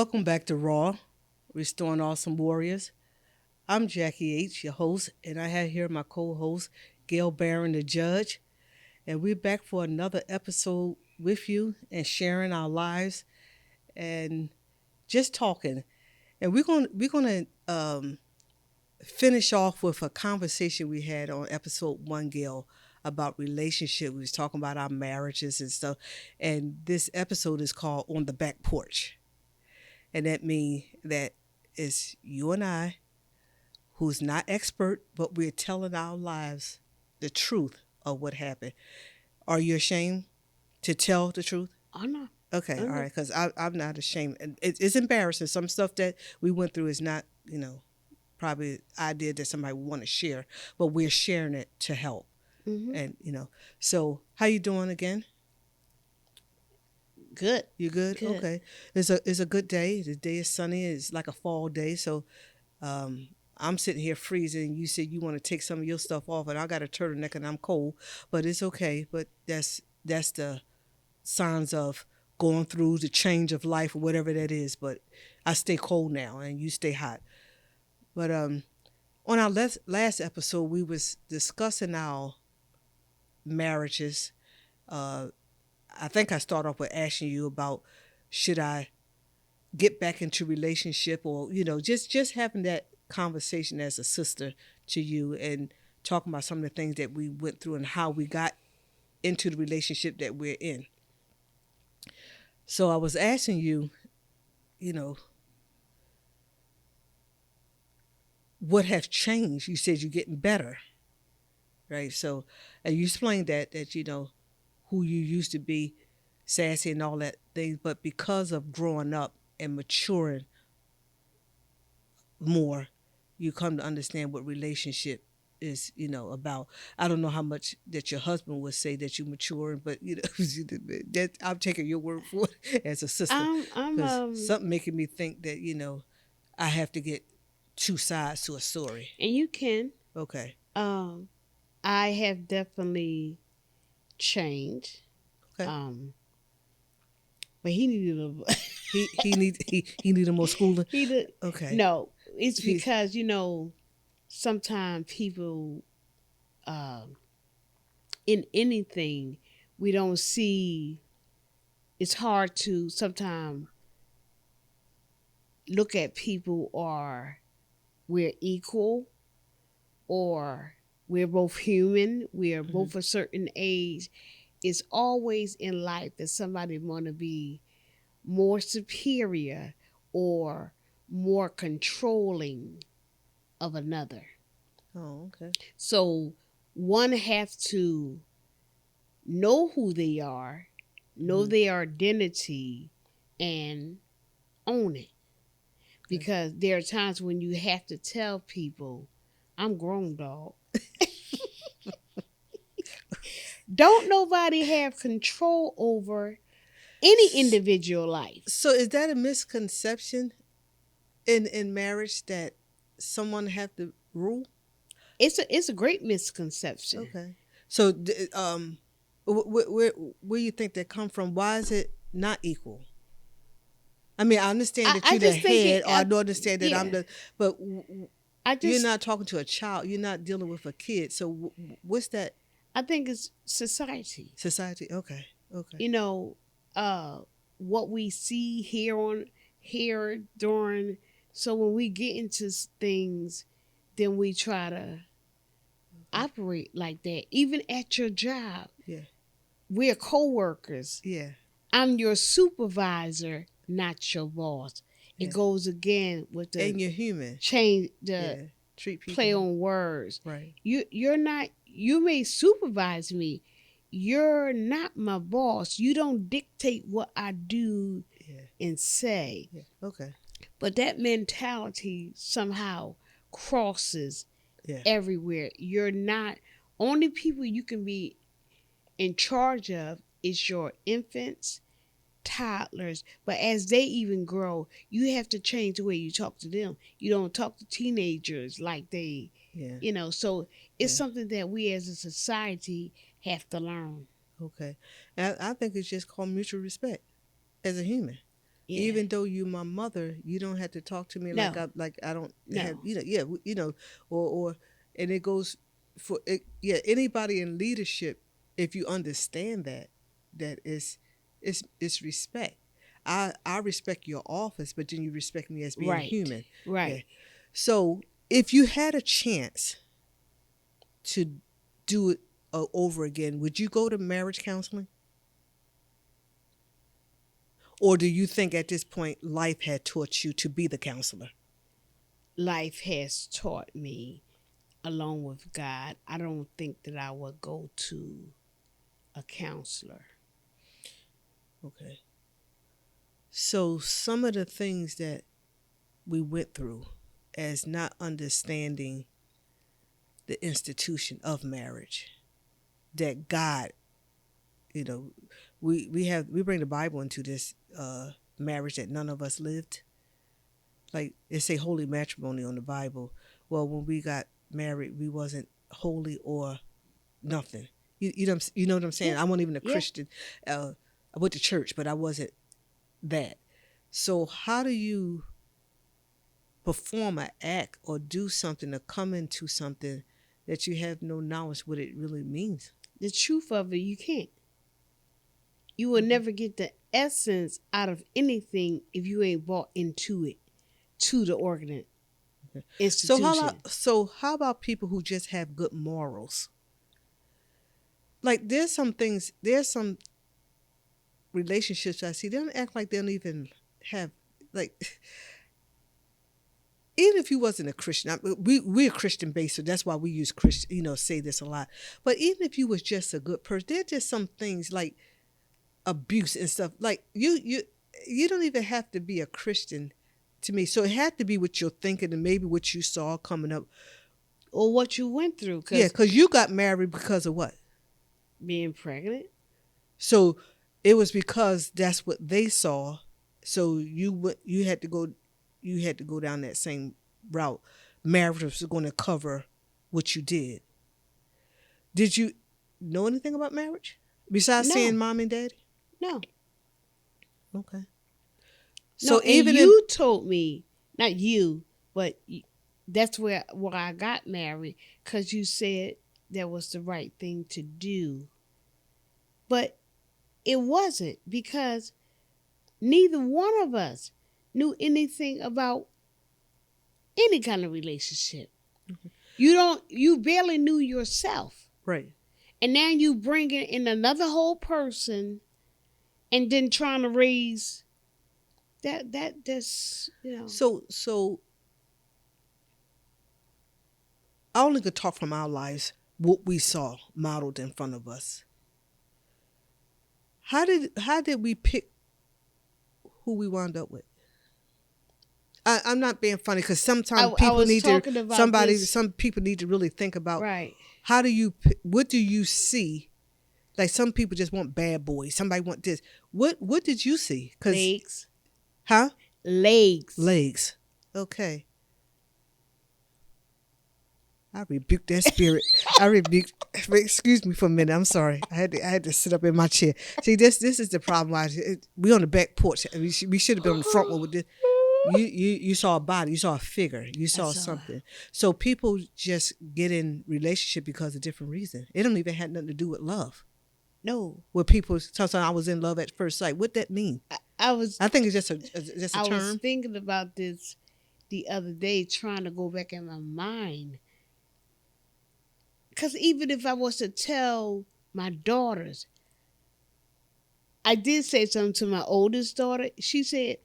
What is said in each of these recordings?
Welcome back to Raw, Restoring Awesome Warriors. I'm Jackie H., your host, and I have here my co host, Gail Barron, the judge. And we're back for another episode with you and sharing our lives and just talking. And we're gonna finish off with a conversation we had on episode one, Gail, about relationship. We was talking about our marriages and stuff. And this episode is called On the Back Porch. And that means that it's you and I who's not expert, but we're telling our lives the truth of what happened. Are you ashamed to tell the truth? Oh no. Okay, Oh all no. right, because I'm not ashamed. And it's embarrassing. Some stuff that we went through is not, probably an idea that somebody would want to share, but we're sharing it to help. Mm-hmm. And so how you doing again? Good. You good? Good. Okay. It's a good day. The day is sunny. It's like a fall day. So I'm sitting here freezing. You said you want to take some of your stuff off, and I got a turtleneck and I'm cold, but it's okay. But that's the signs of going through the change of life or whatever that is. But I stay cold now, and you stay hot. But on our last episode, we was discussing our marriages. Uh, I think I started off with asking you about should I get back into relationship, or just having that conversation as a sister to you and talking about some of the things that we went through and how we got into the relationship that we're in. So I was asking you, you know, what have changed? You said you're getting better, right? So, and you explained that who you used to be, sassy and all that things, but because of growing up and maturing more, you come to understand what relationship is, about. I don't know how much that your husband would say that you maturing, but that I'm taking your word for it as a sister, I'm because something making me think that I have to get two sides to a story. and you can. Okay. I have definitely changed. Okay. But he needed a He needed more schooling. he did Okay. no. It's He's- because sometimes people in anything we don't see. It's hard to sometimes look at people or we're equal or we're both human, we're both a certain age. It's always in life that somebody want to be more superior or more controlling of another. Oh, okay. So one have to know who they are, know their identity, and own it. Because there are times when you have to tell people, I'm grown, dog. Don't nobody have control over any individual life. So is that a misconception in marriage that someone have to rule? It's a great misconception. Okay. So where you think that come from? Why is it not equal? I mean, I understand that I you're the just think head, or I don't understand that I'm yeah. the, but I you're just not talking to a child. You're not dealing with a kid. So what's that? I think it's society. Society. Okay. Okay. What we see here during. So when we get into things, then we try to operate like that. Even at your job, Yeah. we're co-workers. Yeah. I'm your supervisor, not your boss. Yeah. It goes again with the And you're human. change the Yeah. Treat people. play on words. Right. You're not. You may supervise me. You're not my boss. You don't dictate what I do Yeah. and say. Yeah. Okay. But that mentality somehow crosses Yeah. everywhere. You're not. Only people you can be in charge of is your infants, toddlers. But as they even grow, you have to change the way you talk to them. You don't talk to teenagers like they, Yeah. So it's Yeah. something that we as a society have to learn. Okay. And I think it's just called mutual respect as a human. Yeah. even though you my mother, you don't have to talk to me like No. I don't have, No. yeah, or and it goes for it, yeah, anybody in leadership, if you understand that it's respect. I respect your office, but then you respect me as being Right. human. Yeah. Right. So if you had a chance to do it over again, would you go to marriage counseling? Or do you think at this point life had taught you to be the counselor? Life has taught me, along with God, I don't think that I would go to a counselor. Okay. So some of the things that we went through as not understanding the institution of marriage, that God, you know, we bring the Bible into this marriage that none of us lived. Like it say holy matrimony on the Bible. Well, when we got married, we wasn't holy or nothing. You know what I'm saying? Yeah. I wasn't even a Yeah. Christian. I went to church, but I wasn't that. So how do you perform an act or do something or come into something that you have no knowledge what it really means? The truth of it, you can't. You will never get the essence out of anything if you ain't bought into it, to the institution. So how about people who just have good morals? Like there's some relationships I see, they don't act like they don't even have, like, even if you wasn't a Christian, we're Christian based, so that's why we use Christian, say this a lot. But even if you was just a good person, there's just some things like abuse and stuff. Like you don't even have to be a Christian to me. So it had to be what you're thinking and maybe what you saw coming up. Or what you went through, Yeah, because because you got married because of what? being pregnant. So it was because that's what they saw. So you had to go down that same route. Marriage was going to cover what you did. Did you know anything about marriage besides seeing No. mom and daddy? No. Okay. No, So and even in you told me, not you, but that's where I got married, because you said that was the right thing to do. But it wasn't, because neither one of us knew anything about any kind of relationship. You barely knew yourself. right. And now you bring in another whole person and then trying to raise that's. So I only could talk from our lives, what we saw modeled in front of us. How did we pick who we wound up with? I'm not being funny because sometimes I people was need to talking about this. some people need to really think about Right. what do you see? Like some people just want bad boys. Somebody want this. What did you see? Cause Legs. huh? Legs. Legs. Okay. I rebuke that spirit. I rebuke. Excuse me for a minute. I'm sorry. I had to sit up in my chair. See, this is the problem. We on the back porch. We should have been on the front one with this. You saw a body. You saw a figure. You I saw saw something. So people just get in relationship because of different reasons. It don't even have nothing to do with love. No. Where people sometimes I was in love at first sight. What that mean? I was I think it's just a I was term. thinking about this the other day, trying to go back in my mind. Because even if I was to tell my daughters, I did say something to my oldest daughter. She said,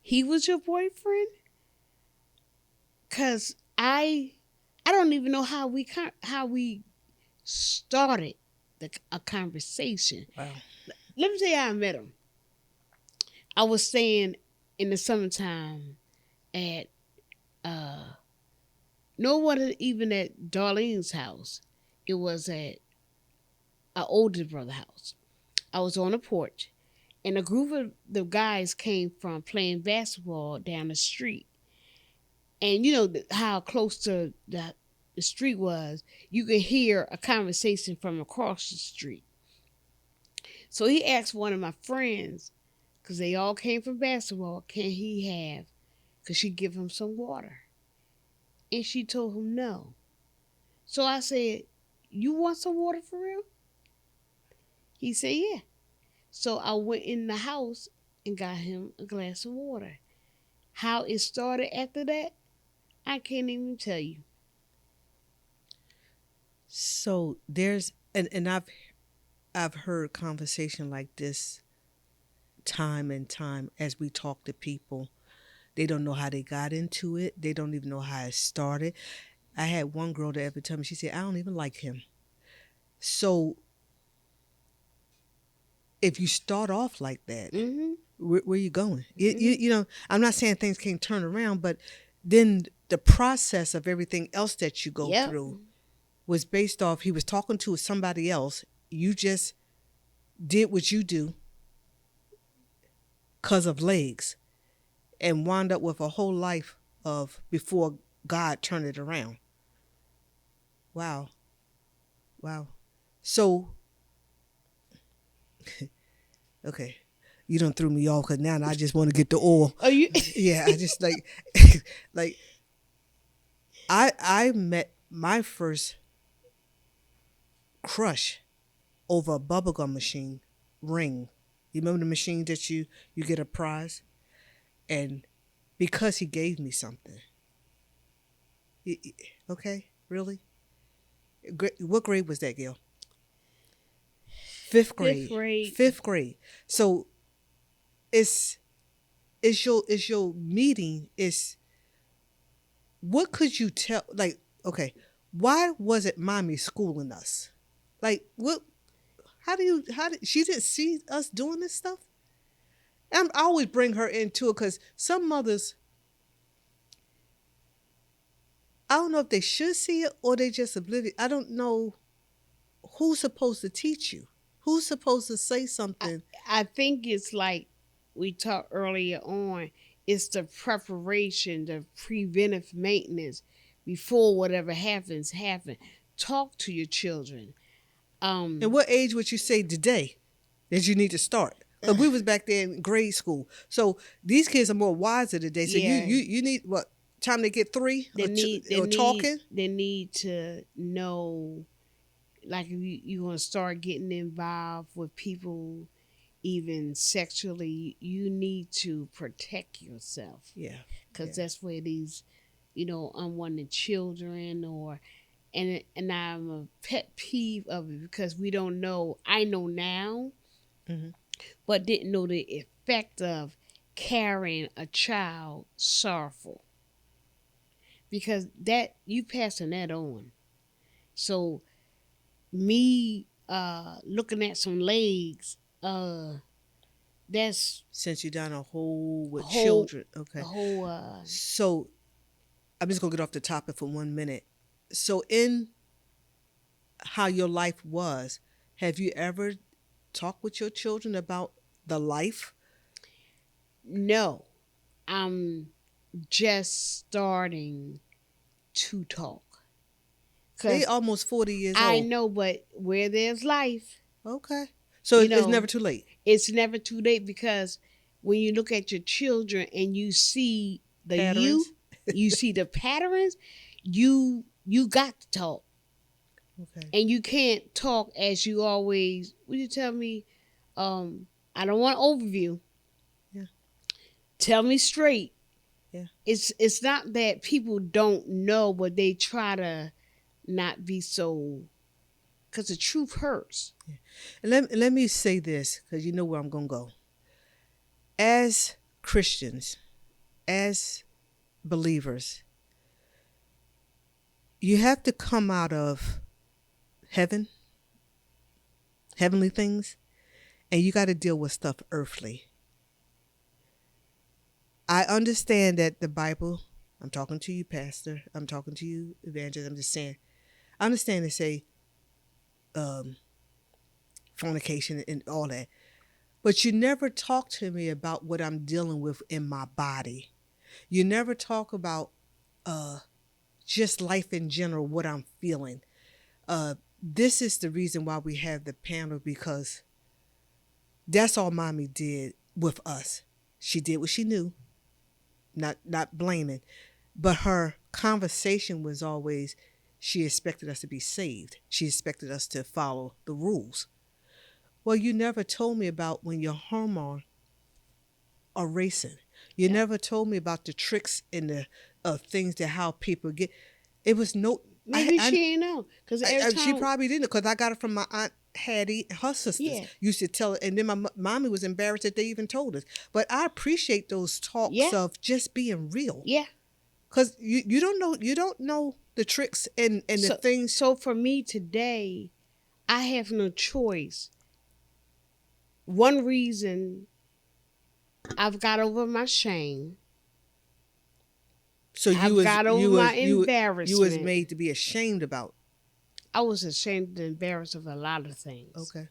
"He was your boyfriend?" Because I don't even know how we started a conversation. Wow. Let me tell you how I met him. I was staying in the summertime at no one even at Darlene's house. It was at our oldest brother's house. I was on a porch, and a group of the guys came from playing basketball down the street. And you know how close to the street was, you could hear a conversation from across the street. So he asked one of my friends, because they all came from basketball. Can he have? Could she give him some water? And she told him no. So I said, you want some water for real? He said, yeah. So I went in the house and got him a glass of water. How it started after that, I can't even tell you. So there's and I've heard conversation like this time and time as we talk to people. They don't know how they got into it. They don't even know how it started. I had one girl that ever told me, she said, I don't even like him. So if you start off like that, Mm-hmm. where you going? You know, I'm not saying things can't turn around, but then the process of everything else that you go Yep. through was based off he was talking to somebody else. You just did what you do because of legs and wound up with a whole life of before God turned it around. Wow. Wow. So, okay. You done threw me off because now I just want to get the oil. Oh, you? Yeah, I just like I met my first crush over a bubblegum machine ring. You remember the machine that you get a prize? And because he gave me something. Okay, really? What grade was that, Gail? Fifth Fifth grade. grade. Fifth grade. So it's your meeting is what could you tell like okay, why wasn't mommy schooling us? Like what how did she didn't see us doing this stuff? I always bring her into it because some mothers, I don't know if they should see it or they just oblivious. I don't know who's supposed to teach you. Who's supposed to say something? I think it's like we talked earlier on. It's the preparation, the preventive maintenance before whatever happens. Talk to your children. And what age would you say today that you need to start? Because we was back there in grade school. So these kids are more wiser today. So Yeah. you need what time they get three or talking? They need to know, like, if you want to start getting involved with people, even sexually, you need to protect yourself. Yeah. Because Yeah. that's where these, unwanted children or, and I'm a pet peeve of it because we don't know. I know now, Hmm. but didn't know the effect of carrying a child sorrowful, because that you passing that on. So me looking at some legs, that's Since you done a whole with whole children. a Okay. whole So I'm just gonna get off the topic for 1 minute. So in how your life was, have you ever talked with your children about the life? no. I'm just starting to talk. They Cause almost 40 years I old. know, but where there's life, Okay. So you it's know, never too late. it's never too late, because when you look at your children and you see the Patterns. youth, you see the patterns, you got to talk. Okay. And you can't talk as you always. Would you tell me? I don't want overview. Yeah. Tell me straight. Yeah. It's not that people don't know, but they try to not be so, because the truth hurts. And let me say this because you know where I'm gonna go. As Christians, as believers, you have to come out of heaven, heavenly things, and you got to deal with stuff earthly. I understand that the Bible, I'm talking to you, Pastor, I'm talking to you, Evangelist, I'm just saying, I understand they say um, fornication and all that, but you never talk to me about what I'm dealing with in my body. You never talk about uh, just life in general, what I'm feeling. This is the reason why we have the panel because that's all mommy did. with us. She did what she knew, not blaming. But her conversation was always, she expected us to be saved. She expected us to follow the rules. Well, you never told me about when your hormones are racing. You never told me about the tricks and the things that how people get. It was no. Maybe she ain't know, because every time She probably didn't, because I got it from my aunt Hattie. Her sisters used to tell it, and then my mommy was embarrassed that they even told us. But I appreciate those talks of just being real. Yeah. Because you don't know the tricks and the things. So for me today, I have no choice. One reason I've got over my shame. So I've got over my embarrassment. You was made to be ashamed about. I was ashamed and embarrassed of a lot of things. Okay.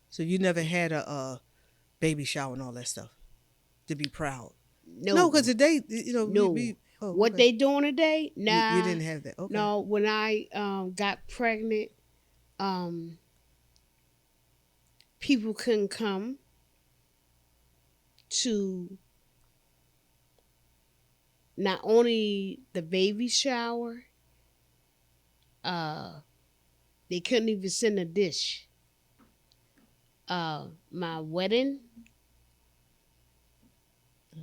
So you never had a baby shower and all that stuff to be proud. No, because today, no. What they doing today? Nah, you didn't have that. Okay. No, when I got pregnant, people couldn't come to not only the baby shower, they couldn't even send a dish. My wedding,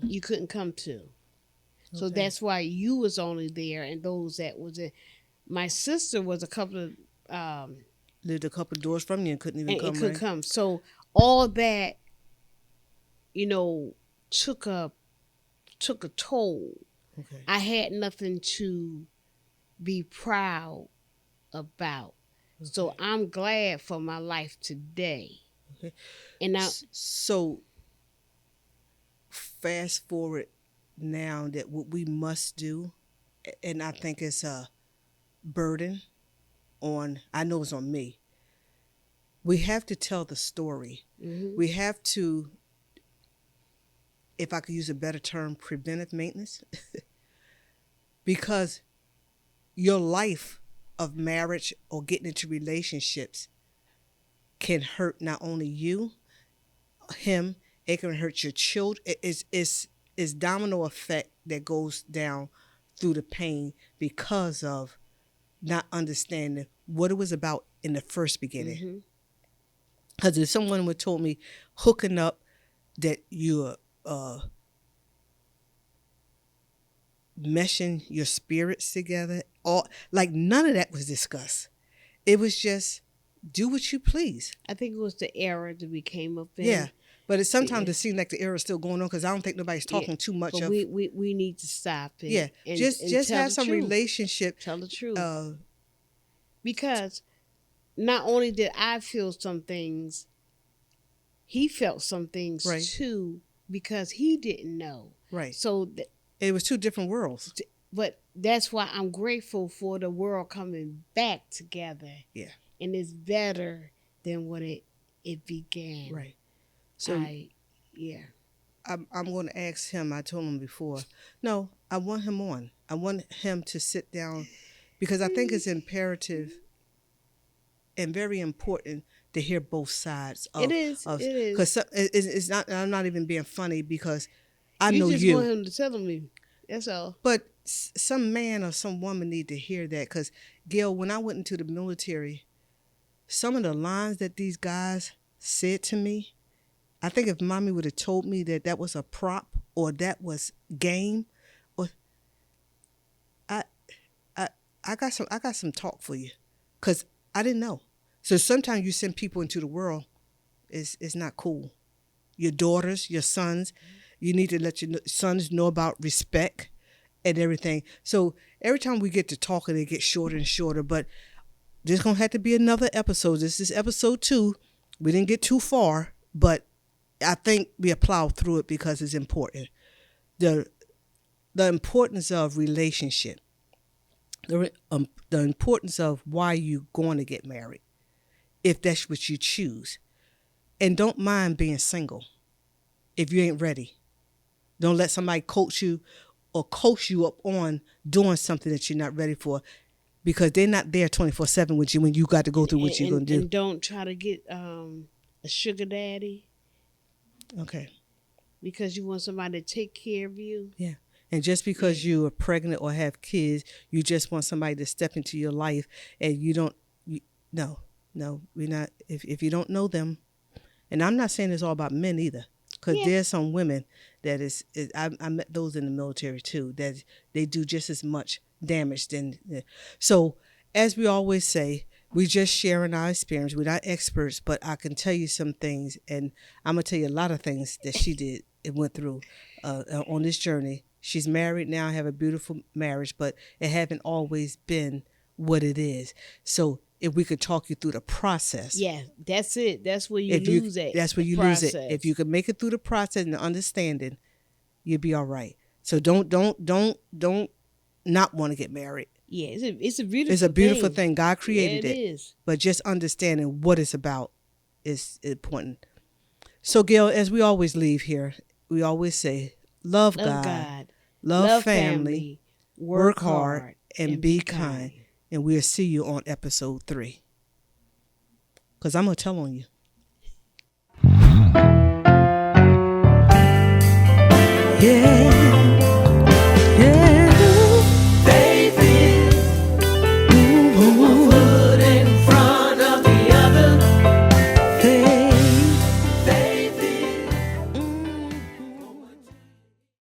you couldn't come to. So that's why you was only there, and those that was in. My sister was a couple of lived a couple of doors from you and couldn't even come. And couldn't come. So all that, took a toll. Okay. I had nothing to be proud about. Okay. So I'm glad for my life today. Okay. And now, so fast forward now, that what we must do, and I think it's a burden on, I know it's on me. We have to tell the story. Mm-hmm. We have to, if I could use a better term, preventive maintenance. Because your life of marriage or getting into relationships can hurt not only you, him, it can hurt your children. It's domino effect that goes down through the pain because of not understanding what it was about in the first beginning. Because if someone would told me hooking up that you're meshing your spirits together, all like none of that was discussed. It was just do what you please. I think it was the era that we came up in. Yeah, but it sometimes it seems like the era is still going on because I don't think nobody's talking too much. But we need to stop it. Yeah, and just have some truth. relationship. Tell the truth. Because not only did I feel some things, he felt some things too, because he didn't know. Right. So it was two different worlds. But that's why I'm grateful for the world coming back together. Yeah. And it's better than what it began. Right. So I'm going to ask him. I told him before. No, I want him on. I want him to sit down because I think it's imperative and very important to hear both sides. It is. Because it's not. I'm not even being funny because I know you. You just want him to tell me. That's all. But some man or some woman need to hear that because, Gail, when I went into the military, some of the lines that these guys said to me, I think if mommy would have told me that that was a prop or that was game, or I got some talk for you, because I didn't know. So sometimes you send people into the world, it's not cool. Your daughters, your sons, you need to let your sons know about respect and everything. So every time we get to talking, it gets shorter and shorter. But there's gonna have to be another episode. This is episode 2. We didn't get too far, but I think we plowed through it because it's important. The importance of relationship, the importance of why you're going to get married, if that's what you choose. And don't mind being single if you ain't ready. Don't let somebody coach you or coach you up on doing something that you're not ready for, because they're not there 24/7 with you when you got to go through what you're going to do. And don't try to get a sugar daddy Okay. because you want somebody to take care of you. Yeah. And just because you are pregnant or have kids, you just want somebody to step into your life, and you don't. No, no, we're not. If you don't know them, and I'm not saying it's all about men either, because Yeah. there's some women that I met those in the military too, that they do just as much damage than. So, as we always say, we just sharing our experience. We're not experts, but I can tell you some things, and I'm gonna tell you a lot of things that she did and went through on this journey. She's married now, have a beautiful marriage, but it haven't always been what it is. So if we could talk you through the process. Yeah, that's it. That's where you If you lose it. that's where the you process. lose it. If you could make it through the process and the understanding, you'll be all right. So don't not want to get married. Yeah, it's a beautiful. It's a beautiful thing. God created yeah, it. It is. But just understanding what it's about is important. So Gail, as we always leave here, we always say, love God, love family, work hard, and be kind. And we'll see you on episode 3. Because I'm going to tell on you.